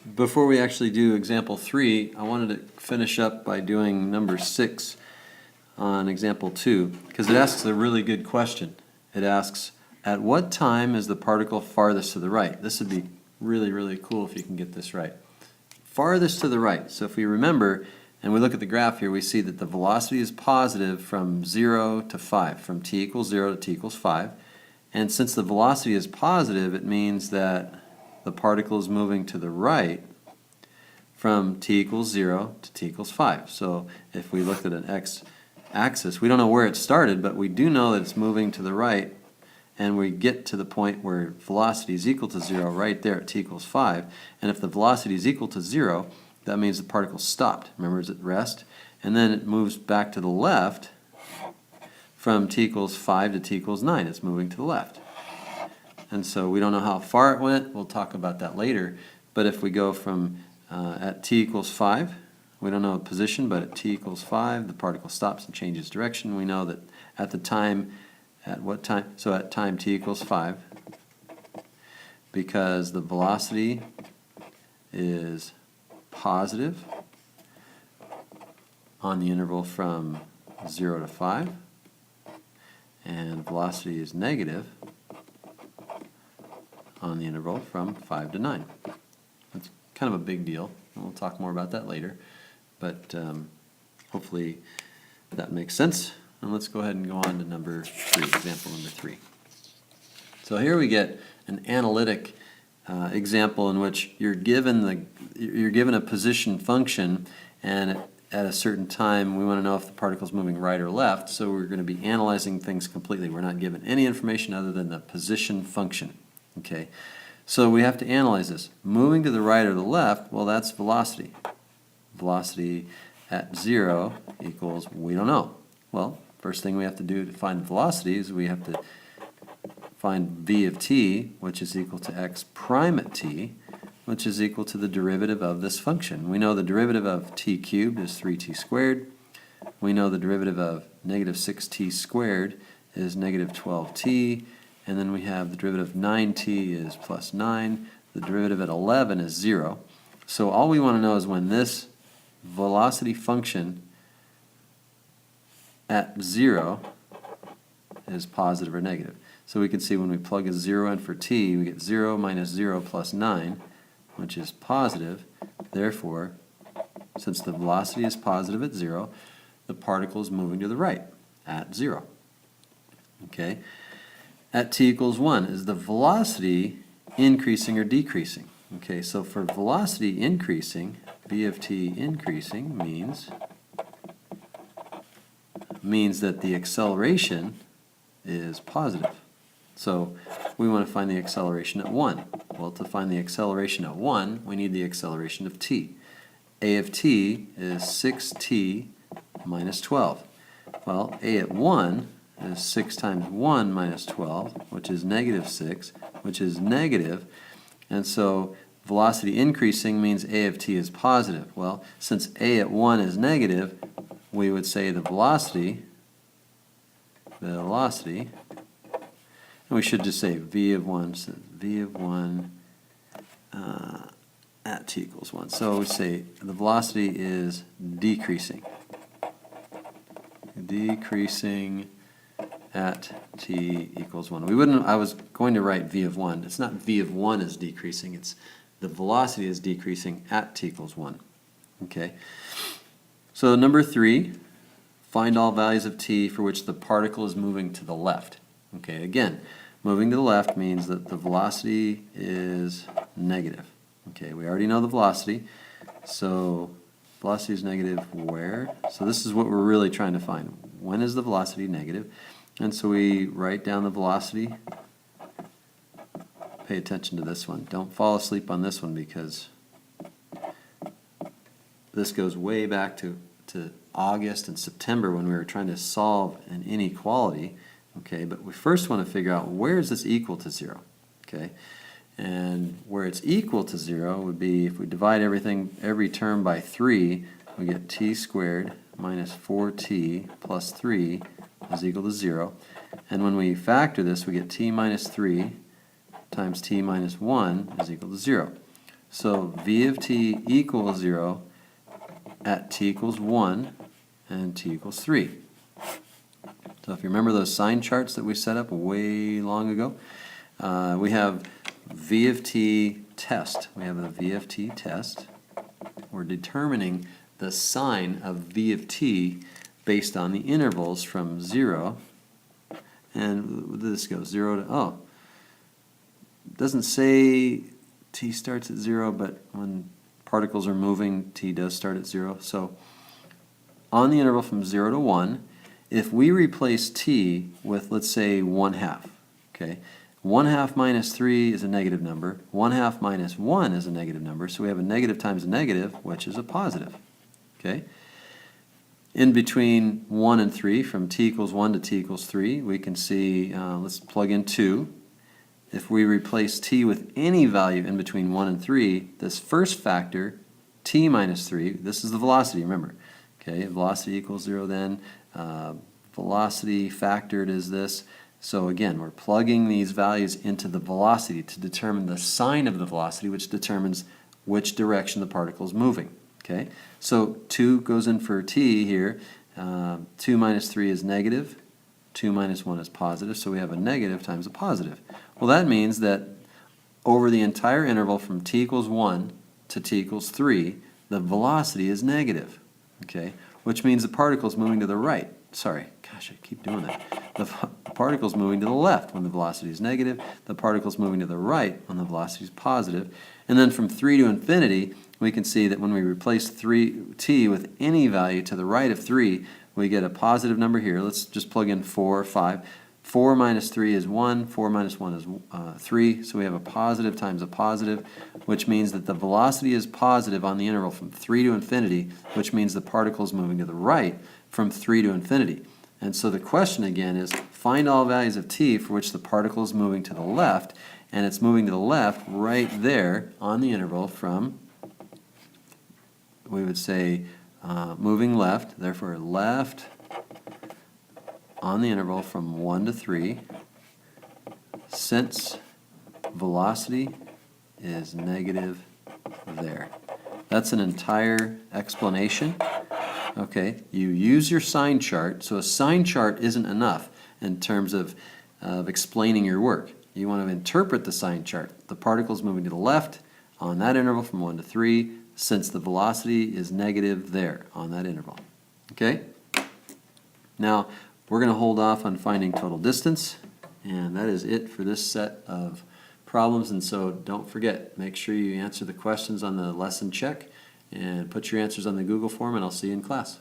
Before we actually do example 3, I wanted to finish up by doing number 6 on example 2, because it asks a really good question. It asks, at what time is the particle farthest to the right? This would be really cool if you can get this right. Farthest to the right. So if we remember, and we look at the graph here, we see that the velocity is positive from 0 to 5, from t equals 0 to t equals 5. And since the velocity is positive, it means that the particle is moving to the right from t equals 0 to t equals 5. So if we looked at an x-axis, we don't know where it started, but we do know that it's moving to the right, and we get to the point where velocity is equal to 0 right there at t equals 5. And if the velocity is equal to 0, that means the particle stopped. Remember, it's at rest. And then it moves back to the left from t equals 5 to t equals 9. It's moving to the left. And so we don't know how far it went. We'll talk about that later. But if we go from at t equals 5, we don't know the position, but at t equals 5, the particle stops and changes direction. We know that at the time, at what time? So at time t equals 5, because the velocity is positive on the interval from 0 to 5, and velocity is negative on the interval from 5 to 9. That's kind of a big deal, and we'll talk more about that later, but hopefully that makes sense. And let's go ahead and go on to number 3, example number 3. So here we get an analytic example in which you're given a position function, and at a certain time we want to know if the particle is moving right or left, so we're going to be analyzing things completely. We're not given any information other than the position function. Okay, so we have to analyze this. Moving to the right or the left, well, that's velocity. Velocity at 0 equals, we don't know. Well, first thing we have to do to find the velocity is we have to find v of t, which is equal to x prime at t, which is equal to the derivative of this function. We know the derivative of t cubed is 3t squared. We know the derivative of negative 6t squared is negative 12t. And then we have the derivative of 9t is plus 9. The derivative at 11 is 0. So all we want to know is when this velocity function at 0 is positive or negative. So we can see when we plug a 0 in for t, we get 0 minus 0 plus 9, which is positive. Therefore, since the velocity is positive at 0, the particle is moving to the right at 0. Okay? At t equals 1, is the velocity increasing or decreasing? Okay, so for velocity increasing, v of t increasing means that the acceleration is positive. So we want to find the acceleration at 1. Well, to find the acceleration at 1, we need the acceleration of t. A of t is 6t minus 12. Well, a at 1 is 6 times 1 minus 12, which is negative 6, which is negative. And so velocity increasing means a of t is positive. Well, since a at 1 is negative, we would say the velocity, and we should just say v of 1, so v of 1 at t equals 1. So we say the velocity is decreasing. Decreasing at t equals 1. I was going to write v of 1. It's not v of 1 is decreasing, it's the velocity is decreasing at t equals 1. Okay. So number 3, find all values of t for which the particle is moving to the left. Okay, again, moving to the left means that the velocity is negative. Okay, we already know the velocity. So velocity is negative where? So this is what we're really trying to find. When is the velocity negative? And so we write down the velocity. Pay attention to this one. Don't fall asleep on this one because this goes way back to August and September when we were trying to solve an inequality. Okay, but we first want to figure out where is this equal to 0. Okay, and where it's equal to 0 would be if we divide every term by 3, we get t squared minus 4t plus 3 is equal to 0. And when we factor this, we get t minus 3 times t minus 1 is equal to 0. So v of t equals 0 at t equals 1 and t equals 3. So if you remember those sign charts that we set up way long ago, we have v of t test. We have a v of t test. We're determining the sign of v of t based on the intervals from 0, and this goes 0 to, it doesn't say t starts at 0, but when particles are moving, t does start at 0. So on the interval from 0 to 1, if we replace t with, let's say, 1/2, okay, 1/2 minus 3 is a negative number, 1/2 minus 1 is a negative number, so we have a negative times a negative, which is a positive, okay? In between 1 and 3, from t equals 1 to t equals 3, we can see, let's plug in 2. If we replace t with any value in between 1 and 3, this first factor, t minus 3, this is the velocity, remember. Okay, velocity equals 0 then. Velocity factored is this. So again, we're plugging these values into the velocity to determine the sign of the velocity, which determines which direction the particle is moving. Okay, so 2 goes in for t here. 2 minus 3 is negative. 2 minus 1 is positive, so we have a negative times a positive. Well, that means that over the entire interval from t equals 1 to t equals 3, the velocity is negative, okay? Which means the particle is moving to the right. Sorry, gosh, I keep doing that. The particle is moving to the left when the velocity is negative. The particle is moving to the right when the velocity is positive. And then from 3 to infinity, we can see that when we replace t with any value to the right of 3, we get a positive number here. Let's just plug in 4 or 5. 4 minus 3 is 1, 4 minus 1 is 3, so we have a positive times a positive, which means that the velocity is positive on the interval from 3 to infinity, which means the particle is moving to the right from 3 to infinity. And so the question again is, find all values of t for which the particle is moving to the left, and it's moving to the left right there on the interval from, we would say, moving left, therefore left on the interval from 1 to 3, since velocity is negative there. That's an entire explanation. Okay, you use your sign chart. So a sign chart isn't enough in terms of explaining your work. You want to interpret the sign chart. The particle's moving to the left on that interval from 1 to 3, since the velocity is negative there on that interval. Okay? Now, we're going to hold off on finding total distance, and that is it for this set of problems. And so don't forget, make sure you answer the questions on the lesson check and put your answers on the Google form, and I'll see you in class.